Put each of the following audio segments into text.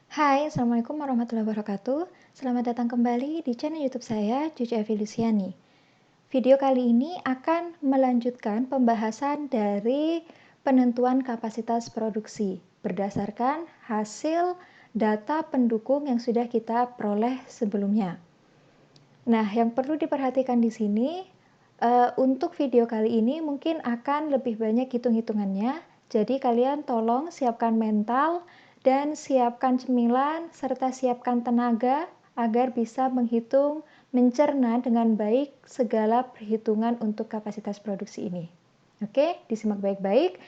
Hai, Assalamualaikum warahmatullahi wabarakatuh. Selamat datang kembali di channel YouTube saya, Cucu Evi Luciani. Video kali ini akan melanjutkan pembahasan dari penentuan kapasitas produksi berdasarkan hasil data pendukung yang sudah kita peroleh sebelumnya. Nah, yang perlu diperhatikan di sini, untuk video kali ini mungkin akan lebih banyak hitung-hitungannya. Jadi kalian tolong siapkan mental dan siapkan cemilan serta siapkan tenaga agar bisa menghitung, mencerna dengan baik segala perhitungan untuk kapasitas produksi ini. Oke, disimak baik-baik.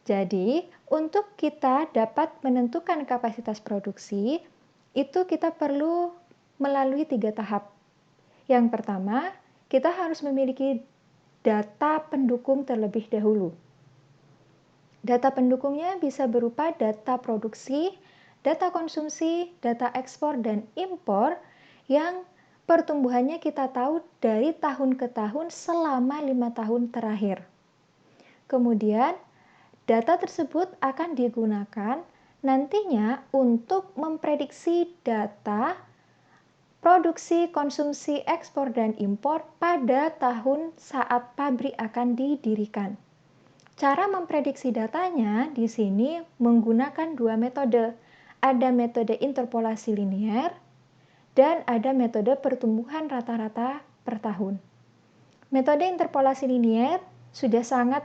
Jadi, untuk kita dapat menentukan kapasitas produksi, itu kita perlu melalui 3 tahap. Yang pertama, kita harus memiliki data pendukung terlebih dahulu. Data pendukungnya bisa berupa data produksi, data konsumsi, data ekspor, dan impor yang pertumbuhannya kita tahu dari tahun ke tahun selama 5 tahun terakhir. Kemudian, data tersebut akan digunakan nantinya untuk memprediksi data produksi, konsumsi, ekspor, dan impor pada tahun saat pabrik akan didirikan. Cara memprediksi datanya di sini menggunakan 2 metode. Ada metode interpolasi linear dan ada metode pertumbuhan rata-rata per tahun. Metode interpolasi linear sudah sangat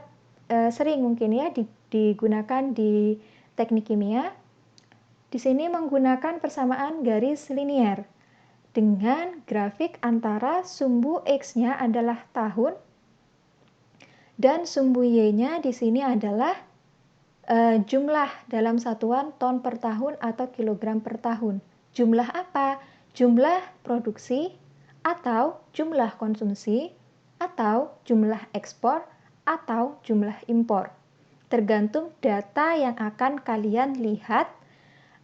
sering mungkin ya digunakan di teknik kimia. Di sini menggunakan persamaan garis linear dengan grafik antara sumbu X-nya adalah tahun dan sumbu Y-nya di sini adalah jumlah dalam satuan ton per tahun atau kilogram per tahun. Jumlah apa? Jumlah produksi atau jumlah konsumsi atau jumlah ekspor atau jumlah impor. Tergantung data yang akan kalian lihat,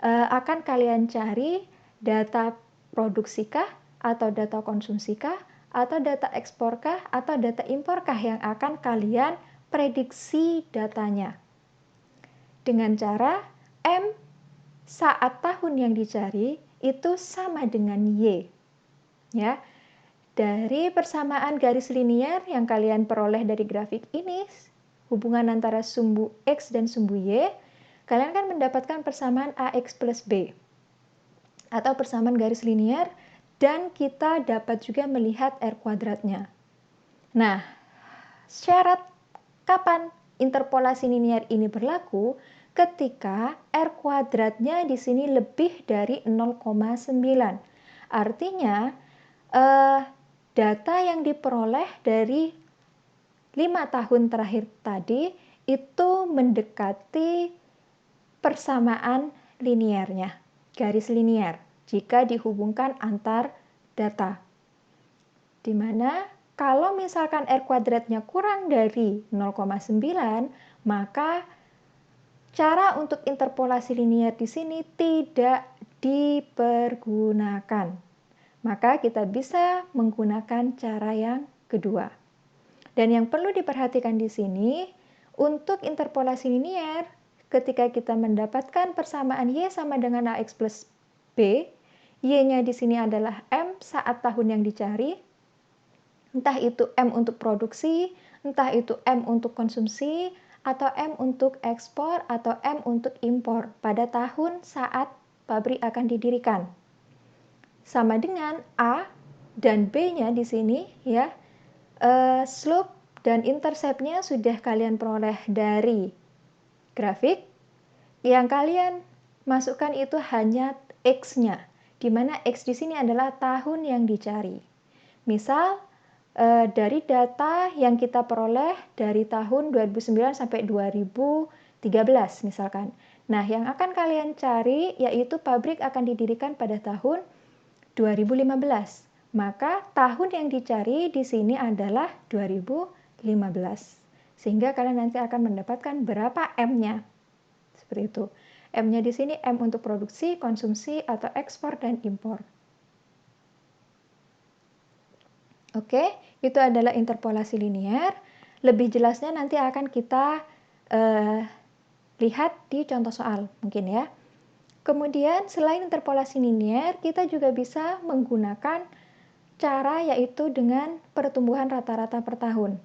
akan kalian cari data produksikah atau data konsumsikah atau data eksporkah atau data imporkah yang akan kalian prediksi datanya. Dengan cara M saat tahun yang dicari itu sama dengan Y. Ya. Dari persamaan garis linear yang kalian peroleh dari grafik ini, hubungan antara sumbu X dan sumbu Y, kalian akan mendapatkan persamaan AX plus B atau persamaan garis linear, dan kita dapat juga melihat R kuadratnya. Nah, syarat kapan interpolasi linear ini berlaku? Ketika R kuadratnya di sini lebih dari 0,9. Artinya, data yang diperoleh dari 5 tahun terakhir tadi itu mendekati persamaan linearnya, garis linear, jika dihubungkan antar data. Di mana kalau misalkan R kuadratnya kurang dari 0,9, maka cara untuk interpolasi linear di sini tidak dipergunakan. Maka kita bisa menggunakan cara yang kedua. Dan yang perlu diperhatikan di sini, untuk interpolasi linear, ketika kita mendapatkan persamaan Y sama dengan AX plus B, Y-nya di sini adalah M saat tahun yang dicari, entah itu M untuk produksi, entah itu M untuk konsumsi, atau M untuk ekspor, atau M untuk impor pada tahun saat pabrik akan didirikan. Sama dengan A dan B-nya di sini ya, slope dan intercept-nya sudah kalian peroleh dari grafik. Yang kalian masukkan itu hanya X-nya, di mana X di sini adalah tahun yang dicari. Misal, dari data yang kita peroleh dari tahun 2009 sampai 2013 misalkan. Nah, yang akan kalian cari yaitu pabrik akan didirikan pada tahun 2015. Maka tahun yang dicari di sini adalah 2015. Sehingga kalian nanti akan mendapatkan berapa M-nya. Seperti itu. M-nya di sini M untuk produksi, konsumsi, atau ekspor dan impor. Oke, itu adalah interpolasi linear. Lebih jelasnya nanti akan kita lihat di contoh soal mungkin ya. Kemudian selain interpolasi linier, kita juga bisa menggunakan cara yaitu dengan pertumbuhan rata-rata per tahun.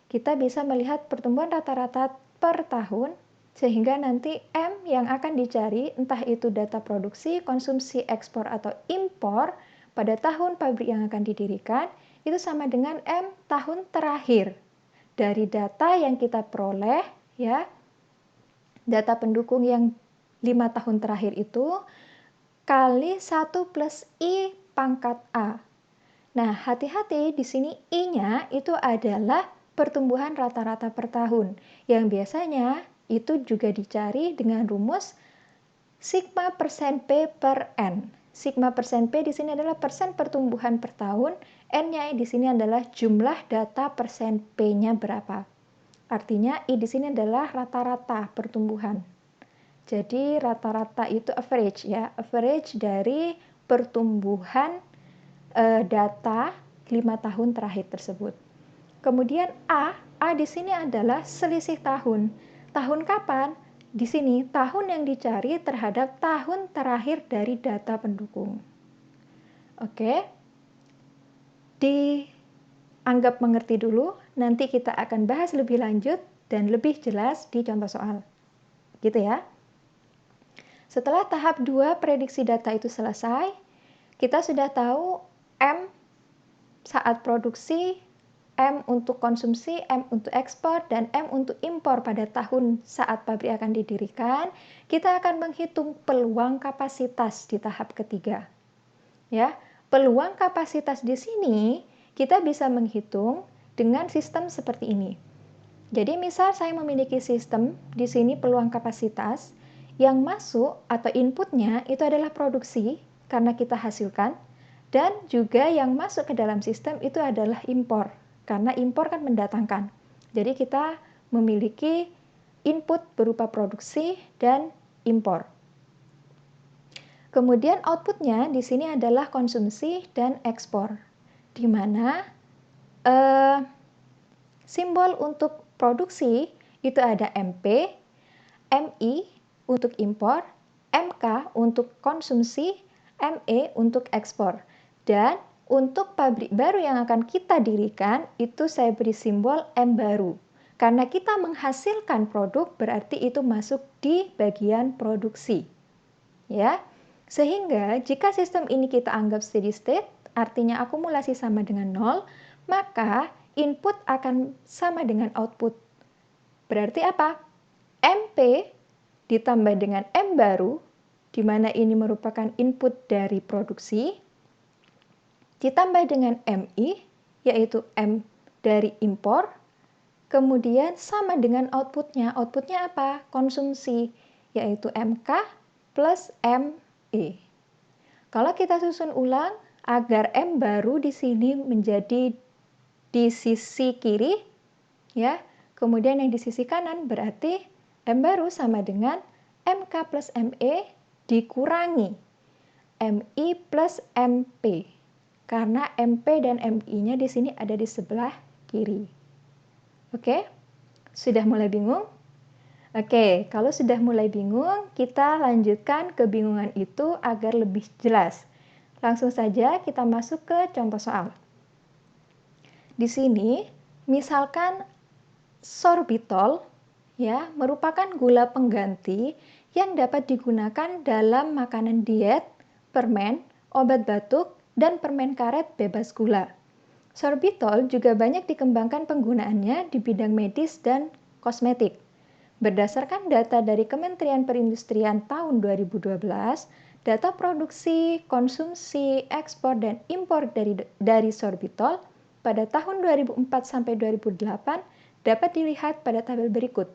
Kita bisa melihat pertumbuhan rata-rata per tahun, sehingga nanti M yang akan dicari, entah itu data produksi, konsumsi, ekspor, atau impor, pada tahun pabrik yang akan didirikan, itu sama dengan M tahun terakhir. Dari data yang kita peroleh, ya, data pendukung yang 5 tahun terakhir itu, kali 1 plus I pangkat A. Nah, hati-hati di sini I-nya itu adalah pertumbuhan rata-rata per tahun, yang biasanya itu juga dicari dengan rumus sigma persen P per N. Sigma persen P di sini adalah persen pertumbuhan per tahun, N-nya di sini adalah jumlah data persen P-nya berapa. Artinya I di sini adalah rata-rata pertumbuhan. Jadi rata-rata itu average ya, average dari pertumbuhan data 5 tahun terakhir tersebut. Kemudian A di sini adalah selisih tahun. Tahun kapan? Di sini tahun yang dicari terhadap tahun terakhir dari data pendukung. Oke. Dianggap mengerti dulu, nanti kita akan bahas lebih lanjut dan lebih jelas di contoh soal. Gitu ya. Setelah tahap 2 prediksi data itu selesai, kita sudah tahu M saat produksi, M untuk konsumsi, M untuk ekspor, dan M untuk impor pada tahun saat pabrik akan didirikan. Kita akan menghitung peluang kapasitas di tahap ketiga. Ya, peluang kapasitas di sini kita bisa menghitung dengan sistem seperti ini. Jadi misal saya memiliki sistem di sini peluang kapasitas, yang masuk atau inputnya itu adalah produksi karena kita hasilkan, dan juga yang masuk ke dalam sistem itu adalah impor karena impor kan mendatangkan. Jadi kita memiliki input berupa produksi dan impor. Kemudian outputnya di sini adalah konsumsi dan ekspor, di mana simbol untuk produksi itu ada MP, MI untuk impor, MK untuk konsumsi, ME untuk ekspor. Dan untuk pabrik baru yang akan kita dirikan, itu saya beri simbol M baru. Karena kita menghasilkan produk, berarti itu masuk di bagian produksi. Ya, sehingga jika sistem ini kita anggap steady state, artinya akumulasi sama dengan 0, maka input akan sama dengan output. Berarti apa? MP ditambah dengan M baru, di mana ini merupakan input dari produksi, ditambah dengan MI, yaitu M dari impor, kemudian sama dengan outputnya. Outputnya apa? Konsumsi, yaitu MK plus ME. Kalau kita susun ulang, agar M baru di sini menjadi di sisi kiri, ya, kemudian yang di sisi kanan berarti M baru sama dengan MK plus ME dikurangi MI plus MP. Karena MP dan MI-nya di sini ada di sebelah kiri. Oke? Sudah mulai bingung? Oke, kalau sudah mulai bingung, kita lanjutkan kebingungan itu agar lebih jelas. Langsung saja kita masuk ke contoh soal. Di sini, misalkan sorbitol ya, merupakan gula pengganti yang dapat digunakan dalam makanan diet, permen, obat batuk, dan permen karet bebas gula. Sorbitol juga banyak dikembangkan penggunaannya di bidang medis dan kosmetik. Berdasarkan data dari Kementerian Perindustrian tahun 2012, data produksi, konsumsi, ekspor, dan impor dari sorbitol pada tahun 2004 sampai 2008 dapat dilihat pada tabel berikut.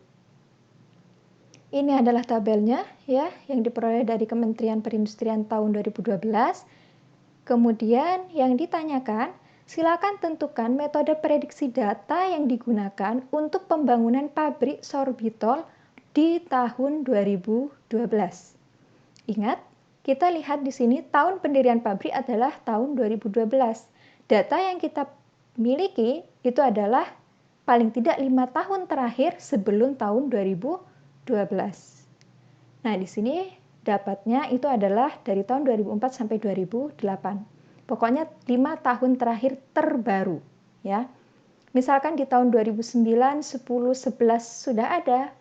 Ini adalah tabelnya ya yang diperoleh dari Kementerian Perindustrian tahun 2012. Kemudian yang ditanyakan, silakan tentukan metode prediksi data yang digunakan untuk pembangunan pabrik sorbitol di tahun 2012. Ingat, kita lihat di sini tahun pendirian pabrik adalah tahun 2012. Data yang kita miliki itu adalah paling tidak 5 tahun terakhir sebelum tahun 2012. Nah, di sini dapatnya itu adalah dari tahun 2004 sampai 2008. Pokoknya 5 tahun terakhir terbaru, ya. Misalkan di tahun 2009, 10, 11 sudah ada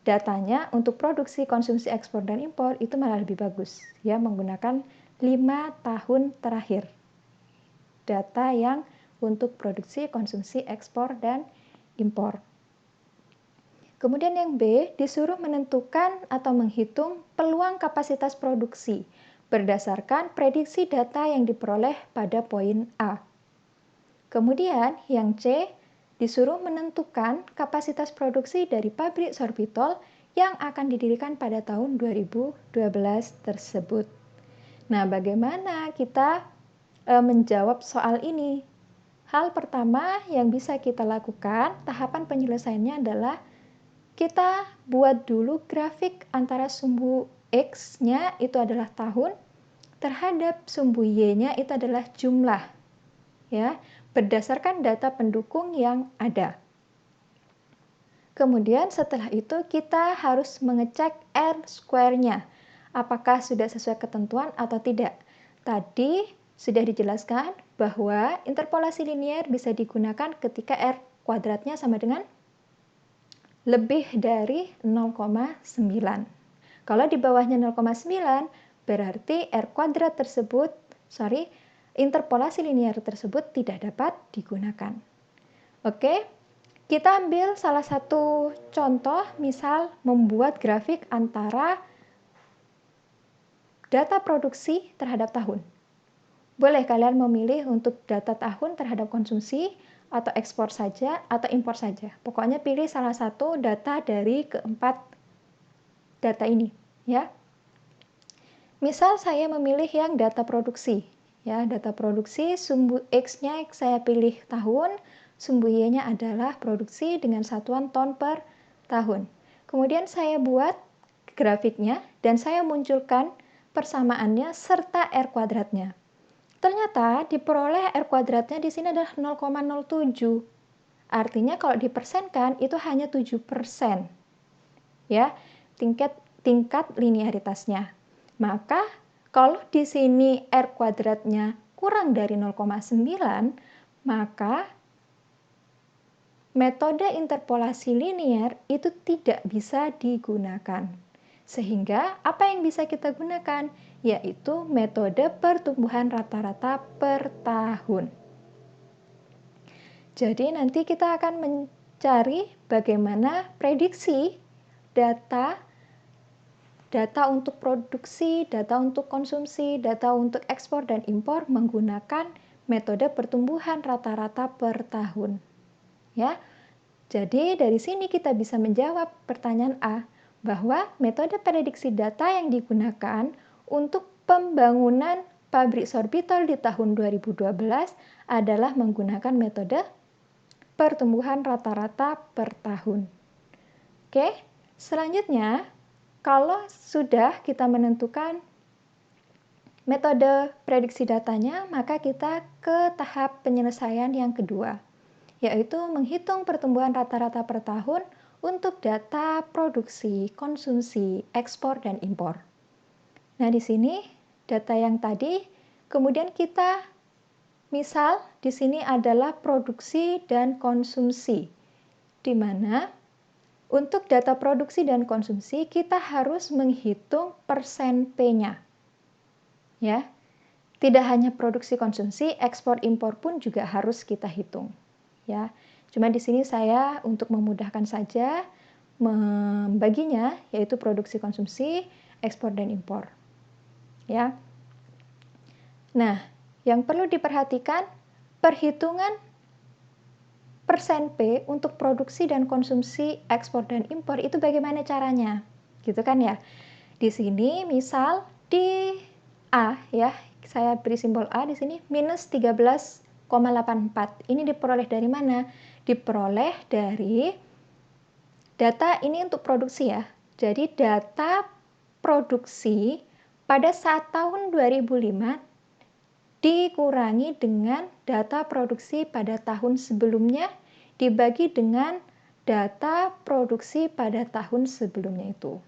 datanya untuk produksi, konsumsi, ekspor, dan impor itu malah lebih bagus, ya, menggunakan 5 tahun terakhir. Data yang untuk produksi, konsumsi, ekspor, dan impor. Kemudian yang B, disuruh menentukan atau menghitung peluang kapasitas produksi berdasarkan prediksi data yang diperoleh pada poin A. Kemudian yang C, disuruh menentukan kapasitas produksi dari pabrik sorbitol yang akan didirikan pada tahun 2012 tersebut. Nah, bagaimana kita menjawab soal ini? Hal pertama yang bisa kita lakukan, tahapan penyelesaiannya adalah kita buat dulu grafik antara sumbu X-nya itu adalah tahun terhadap sumbu Y-nya itu adalah jumlah, ya, berdasarkan data pendukung yang ada. Kemudian setelah itu kita harus mengecek R-square-nya, apakah sudah sesuai ketentuan atau tidak. Tadi sudah dijelaskan bahwa interpolasi linier bisa digunakan ketika R kuadratnya sama dengan lebih dari 0,9. Kalau di bawahnya 0,9 berarti R kuadrat tersebut, interpolasi linier tersebut tidak dapat digunakan. Oke, kita ambil salah satu contoh, misal membuat grafik antara data produksi terhadap tahun. Boleh kalian memilih untuk data tahun terhadap konsumsi, atau ekspor saja, atau impor saja. Pokoknya pilih salah satu data dari keempat data ini, ya. Misal saya memilih yang data produksi, ya, data produksi, sumbu X-nya saya pilih tahun, sumbu Y-nya adalah produksi dengan satuan ton per tahun. Kemudian saya buat grafiknya dan saya munculkan persamaannya serta R kuadratnya. Ternyata diperoleh R kuadratnya di sini adalah 0,07. Artinya kalau dipersenkan itu hanya 7%. Ya, tingkat linearitasnya. Maka kalau di sini R kuadratnya kurang dari 0,9, maka metode interpolasi linier itu tidak bisa digunakan. Sehingga apa yang bisa kita gunakan? Yaitu metode pertumbuhan rata-rata per tahun. Jadi nanti kita akan mencari bagaimana prediksi data untuk produksi, data untuk konsumsi, data untuk ekspor dan impor menggunakan metode pertumbuhan rata-rata per tahun. Ya. Jadi dari sini kita bisa menjawab pertanyaan A, bahwa metode prediksi data yang digunakan untuk pembangunan pabrik sorbitol di tahun 2012 adalah menggunakan metode pertumbuhan rata-rata per tahun. Oke, selanjutnya kalau sudah kita menentukan metode prediksi datanya, maka kita ke tahap penyelesaian yang kedua, yaitu menghitung pertumbuhan rata-rata per tahun untuk data produksi, konsumsi, ekspor, dan impor. Nah, di sini data yang tadi, kemudian kita misal di sini adalah produksi dan konsumsi, di mana untuk data produksi dan konsumsi kita harus menghitung persen P-nya. Ya. Tidak hanya produksi konsumsi, ekspor impor pun juga harus kita hitung. Ya. Cuma di sini saya untuk memudahkan saja membaginya, yaitu produksi konsumsi, ekspor dan impor. Ya. Nah, yang perlu diperhatikan perhitungan persen P untuk produksi dan konsumsi, ekspor dan impor itu bagaimana caranya? Gitu kan ya. Di sini misal di A, ya, saya beri simbol A di sini minus 13,84. Ini diperoleh dari mana? Diperoleh dari data ini untuk produksi ya. Jadi data produksi pada saat tahun 2005 dikurangi dengan data produksi pada tahun sebelumnya dibagi dengan data produksi pada tahun sebelumnya itu.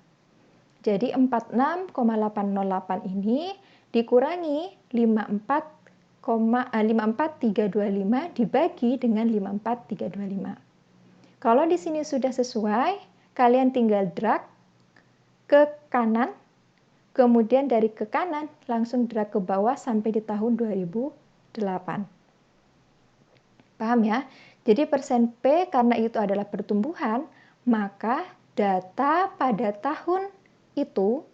Jadi 46,808 ini dikurangi 54325 dibagi dengan 54325. Kalau di sini sudah sesuai, kalian tinggal drag ke kanan, kemudian dari ke kanan langsung drag ke bawah sampai di tahun 2008. Paham ya? Jadi persen P karena itu adalah pertumbuhan, maka data pada tahun itu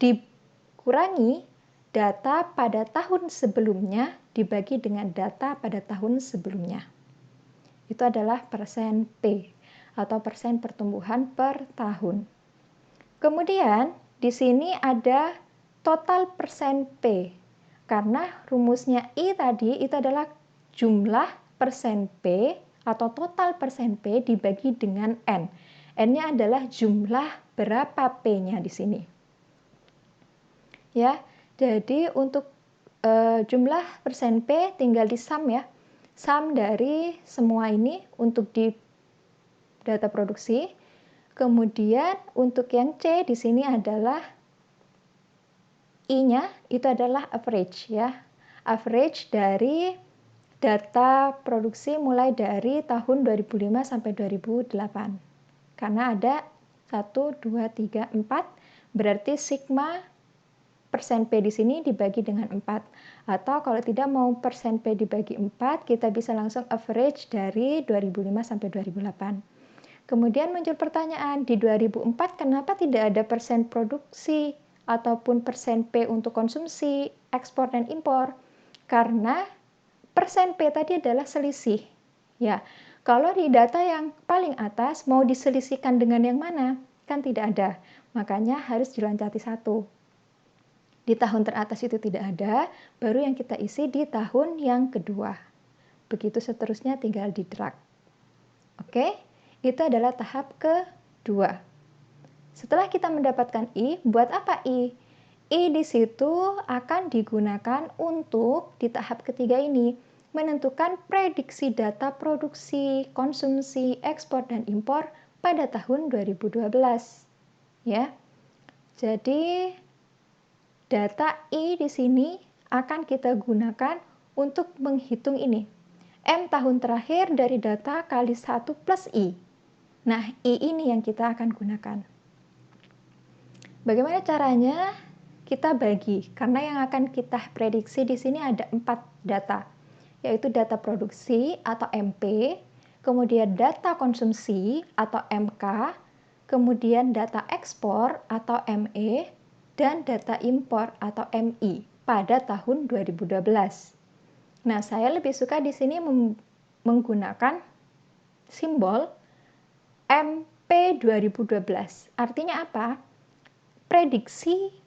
dikurangi data pada tahun sebelumnya dibagi dengan data pada tahun sebelumnya. Itu adalah persen P atau persen pertumbuhan per tahun. Kemudian di sini ada total persen P. Karena rumusnya I tadi itu adalah jumlah persen P atau total persen P dibagi dengan N. N-nya adalah jumlah berapa P-nya di sini. Ya, jadi untuk jumlah persen P tinggal di sum ya. Sum dari semua ini untuk di data produksi. Kemudian untuk yang C di sini adalah I-nya itu adalah average ya. Average dari data produksi mulai dari tahun 2005 sampai 2008. Karena ada 1, 2, 3, 4, berarti sigma persen P di sini dibagi dengan 4. Atau kalau tidak mau persen P dibagi 4, kita bisa langsung average dari 2005 sampai 2008. Kemudian muncul pertanyaan, di 2004 kenapa tidak ada persen produksi ataupun persen P untuk konsumsi, ekspor dan impor? Karena persen P tadi adalah selisih. Ya, kalau di data yang paling atas mau diselisihkan dengan yang mana? Kan tidak ada. Makanya harus diloncati satu. Di tahun teratas itu tidak ada, baru yang kita isi di tahun yang kedua. Begitu seterusnya tinggal di drag. Oke? Itu adalah tahap kedua. Setelah kita mendapatkan I, buat apa I? I di situ akan digunakan untuk di tahap ketiga ini menentukan prediksi data produksi, konsumsi, ekspor dan impor pada tahun 2012. Ya. Jadi data I di sini akan kita gunakan untuk menghitung ini. M tahun terakhir dari data kali 1 plus I. Nah, I ini yang kita akan gunakan. Bagaimana caranya? Kita bagi, karena yang akan kita prediksi di sini ada 4 data, yaitu data produksi atau MP, kemudian data konsumsi atau MK, kemudian data ekspor atau ME, dan data impor atau MI pada tahun 2012. Nah, saya lebih suka di sini menggunakan simbol MP 2012. Artinya apa? Prediksi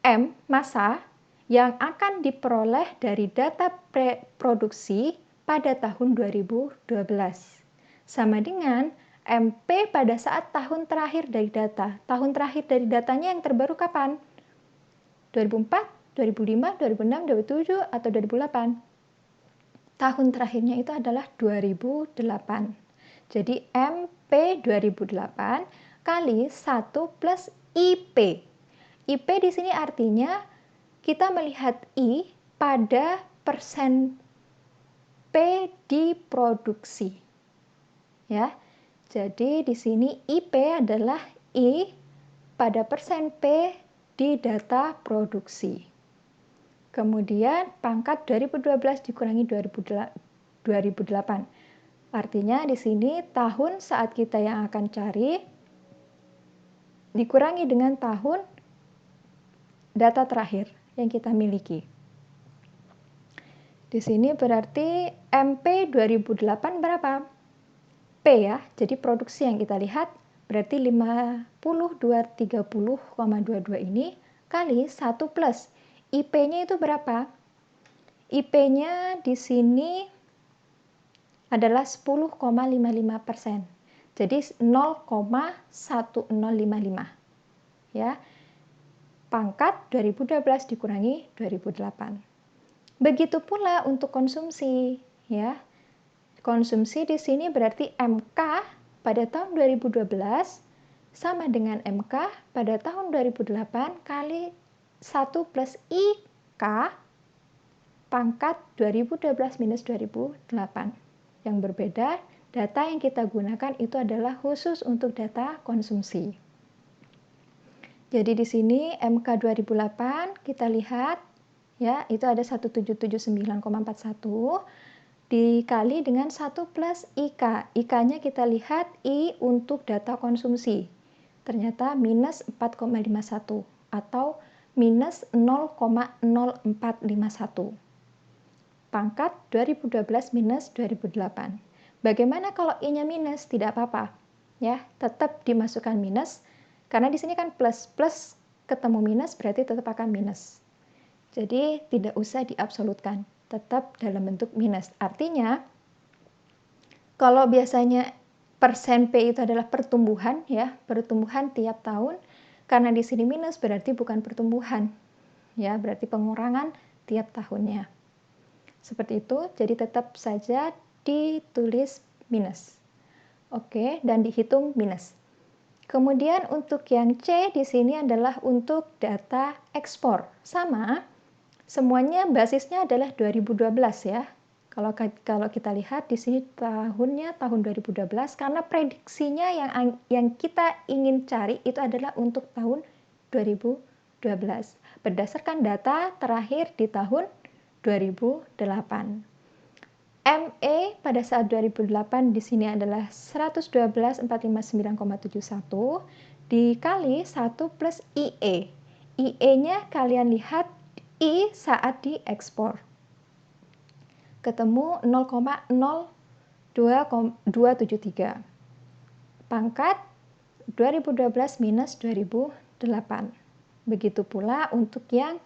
M masa yang akan diperoleh dari data produksi pada tahun 2012. Sama dengan MP pada saat tahun terakhir dari data. Tahun terakhir dari datanya yang terbaru kapan? 2004, 2005, 2006, 2007, atau 2008? Tahun terakhirnya itu adalah 2008. Jadi MP 2008 kali 1 plus IP. IP di sini artinya kita melihat I pada persen P di produksi. Ya. Jadi di sini IP adalah I pada persen P di data produksi. Kemudian pangkat 2012 dikurangi 2008. Artinya di sini tahun saat kita yang akan cari dikurangi dengan tahun data terakhir yang kita miliki. Di sini berarti MP 2008 berapa? P ya, jadi produksi yang kita lihat berarti 5230,22 ini kali 1 plus. IP-nya itu berapa? IP-nya di sini adalah 10,55%. Jadi 0,1055. Ya. Pangkat 2012 dikurangi 2008. Begitu pula untuk konsumsi, ya. Konsumsi di sini berarti MK pada tahun 2012 sama dengan MK pada tahun 2008 kali 1 plus IK pangkat 2012 minus 2008. Yang berbeda, data yang kita gunakan itu adalah khusus untuk data konsumsi. Jadi di sini MK 2008 kita lihat ya, itu ada 1779,41 dikali dengan 1 plus IK. IK-nya kita lihat I untuk data konsumsi. Ternyata minus 4,51 atau minus 0,0451. Pangkat 2012 minus 2008. Bagaimana kalau I-nya minus? Tidak apa-apa. Ya, tetap dimasukkan minus. Karena di sini kan plus ketemu minus berarti tetap akan minus. Jadi tidak usah diabsolutkan, tetap dalam bentuk minus. Artinya kalau biasanya persen P itu adalah pertumbuhan ya, pertumbuhan tiap tahun, karena di sini minus berarti bukan pertumbuhan. Ya, berarti pengurangan tiap tahunnya. Seperti itu, jadi tetap saja ditulis minus. Oke, dan dihitung minus. Kemudian untuk yang C di sini adalah untuk data ekspor. Sama, semuanya basisnya adalah 2012 ya. Kalau kita lihat di sini tahunnya tahun 2012 karena prediksinya yang kita ingin cari itu adalah untuk tahun 2012 berdasarkan data terakhir di tahun 2008. ME pada saat 2008 di sini adalah 112.459,71 dikali 1 plus IE. IE-nya kalian lihat I saat diekspor. Ketemu 0,0273. Pangkat 2012 minus 2008. Begitu pula untuk yang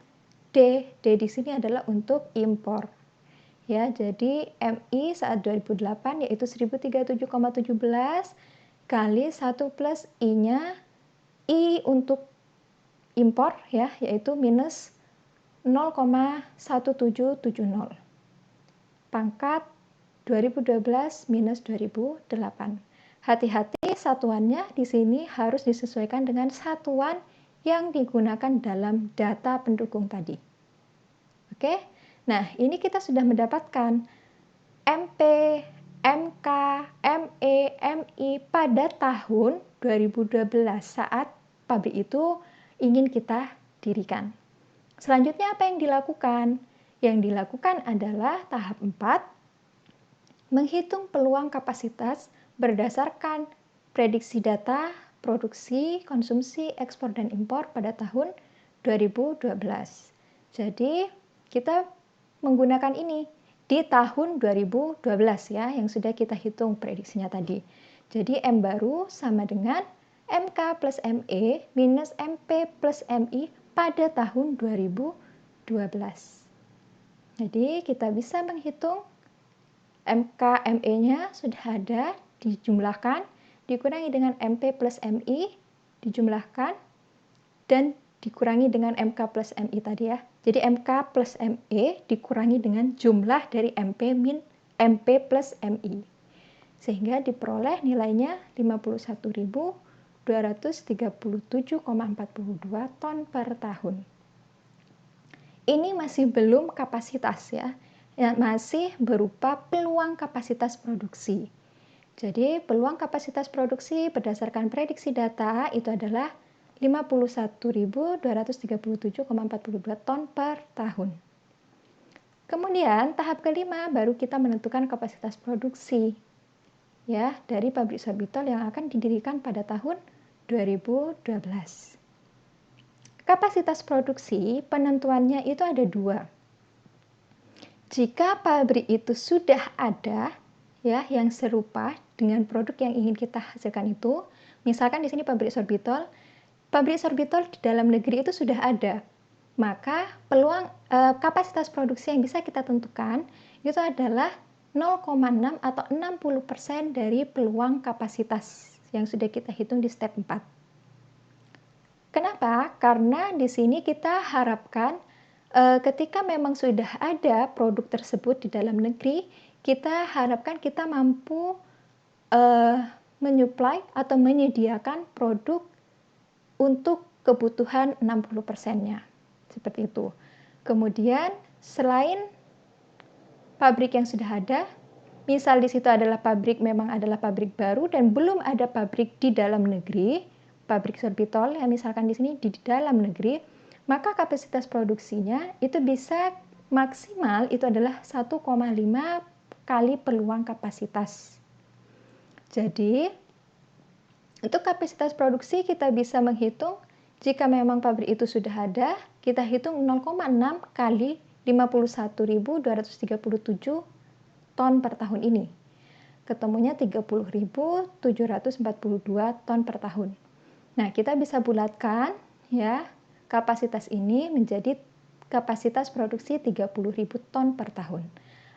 D. D di sini adalah untuk impor. Ya, jadi MI saat 2008 yaitu 1037,17 kali 1 plus I-nya I untuk impor ya, yaitu minus 0,1770. Pangkat 2012 minus 2008. Hati-hati satuannya di sini harus disesuaikan dengan satuan yang digunakan dalam data pendukung tadi. Oke? Nah, ini kita sudah mendapatkan MP, MK, ME, MI pada tahun 2012 saat pabrik itu ingin kita dirikan. Selanjutnya apa yang dilakukan? Yang dilakukan adalah tahap 4, menghitung peluang kapasitas berdasarkan prediksi data, produksi, konsumsi, ekspor, dan impor pada tahun 2012. Jadi, kita menggunakan ini di tahun 2012 ya, yang sudah kita hitung prediksinya tadi. Jadi M baru sama dengan MK plus ME minus MP plus MI pada tahun 2012. Jadi kita bisa menghitung MK ME-nya sudah ada, dijumlahkan, dikurangi dengan MP plus MI, dijumlahkan, dan dikurangi dengan MK plus MI tadi ya. Jadi MK plus ME dikurangi dengan jumlah dari MP plus MI. Sehingga diperoleh nilainya 51.237,42 ton per tahun. Ini masih belum kapasitas ya. Masih berupa peluang kapasitas produksi. Jadi peluang kapasitas produksi berdasarkan prediksi data itu adalah 51.237,42 ton per tahun. Kemudian tahap kelima baru kita menentukan kapasitas produksi ya dari pabrik sorbitol yang akan didirikan pada tahun 2012. Kapasitas produksi penentuannya itu ada dua. Jika pabrik itu sudah ada ya yang serupa dengan produk yang ingin kita hasilkan itu, misalkan di sini pabrik sorbitol di dalam negeri itu sudah ada, maka peluang kapasitas produksi yang bisa kita tentukan itu adalah 0,6 atau 60% dari peluang kapasitas yang sudah kita hitung di step 4. Kenapa? Karena di sini kita harapkan ketika memang sudah ada produk tersebut di dalam negeri, kita harapkan kita mampu menyuplai atau menyediakan produk untuk kebutuhan 60%-nya. Seperti itu. Kemudian selain pabrik yang sudah ada, misal di situ adalah pabrik memang adalah pabrik baru dan belum ada pabrik di dalam negeri, pabrik sorbitol yang misalkan di sini di dalam negeri, maka kapasitas produksinya itu bisa maksimal itu adalah 1,5 kali peluang kapasitas. Jadi, untuk kapasitas produksi kita bisa menghitung jika memang pabrik itu sudah ada, kita hitung 0,6 kali 51.237 ton per tahun ini. Ketemunya 30.742 ton per tahun. Nah, kita bisa bulatkan ya kapasitas ini menjadi kapasitas produksi 30.000 ton per tahun.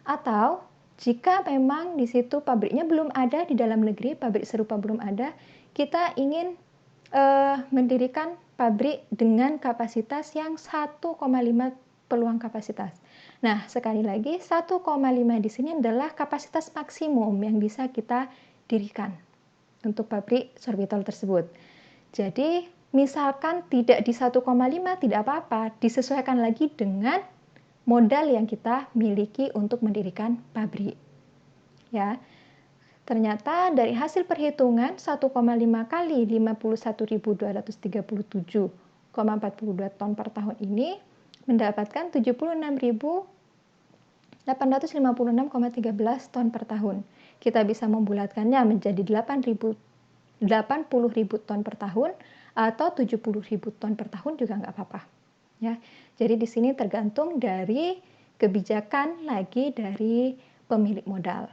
Atau jika memang di situ pabriknya belum ada di dalam negeri, pabrik serupa belum ada, kita ingin mendirikan pabrik dengan kapasitas yang 1,5 peluang kapasitas. Nah, sekali lagi 1,5 di sini adalah kapasitas maksimum yang bisa kita dirikan untuk pabrik sorbitol tersebut. Jadi, misalkan tidak di 1,5 tidak apa-apa, disesuaikan lagi dengan modal yang kita miliki untuk mendirikan pabrik. Ya. Ternyata dari hasil perhitungan 1,5 kali 51.237,42 ton per tahun ini mendapatkan 76.856,13 ton per tahun. Kita bisa membulatkannya menjadi 80.000 ton per tahun atau 70.000 ton per tahun juga nggak apa-apa. Ya, jadi di sini tergantung dari kebijakan lagi dari pemilik modal.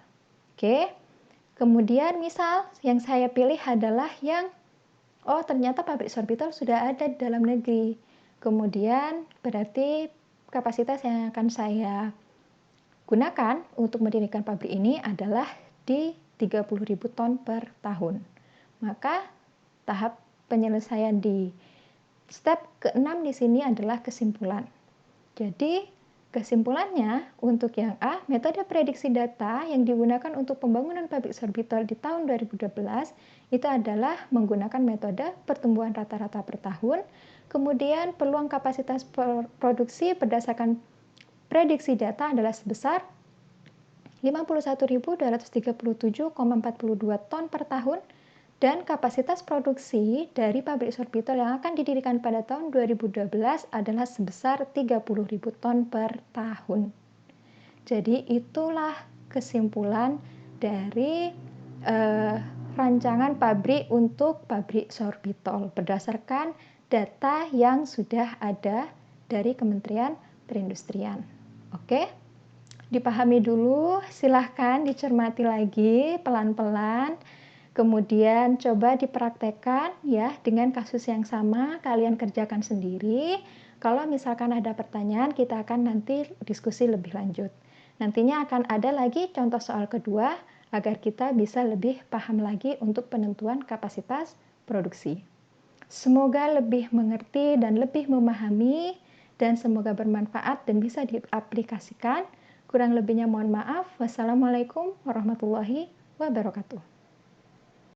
Oke. Kemudian misal yang saya pilih adalah yang ternyata pabrik sorbitol sudah ada di dalam negeri. Kemudian berarti kapasitas yang akan saya gunakan untuk mendirikan pabrik ini adalah di 30.000 ton per tahun. Maka tahap penyelesaian di step ke-6 di sini adalah kesimpulan. Jadi kesimpulannya, untuk yang A, metode prediksi data yang digunakan untuk pembangunan pabrik sorbitol di tahun 2012 itu adalah menggunakan metode pertumbuhan rata-rata per tahun, kemudian peluang kapasitas produksi berdasarkan prediksi data adalah sebesar 51.237,42 ton per tahun, dan kapasitas produksi dari pabrik sorbitol yang akan didirikan pada tahun 2012 adalah sebesar 30.000 ton per tahun. Jadi itulah kesimpulan dari rancangan pabrik untuk pabrik sorbitol berdasarkan data yang sudah ada dari Kementerian Perindustrian. Oke, dipahami dulu, silahkan dicermati lagi pelan-pelan. Kemudian coba dipraktekkan ya dengan kasus yang sama, kalian kerjakan sendiri. Kalau misalkan ada pertanyaan, kita akan nanti diskusi lebih lanjut. Nantinya akan ada lagi contoh soal kedua agar kita bisa lebih paham lagi untuk penentuan kapasitas produksi. Semoga lebih mengerti dan lebih memahami dan semoga bermanfaat dan bisa diaplikasikan. Kurang lebihnya mohon maaf. Wassalamualaikum warahmatullahi wabarakatuh.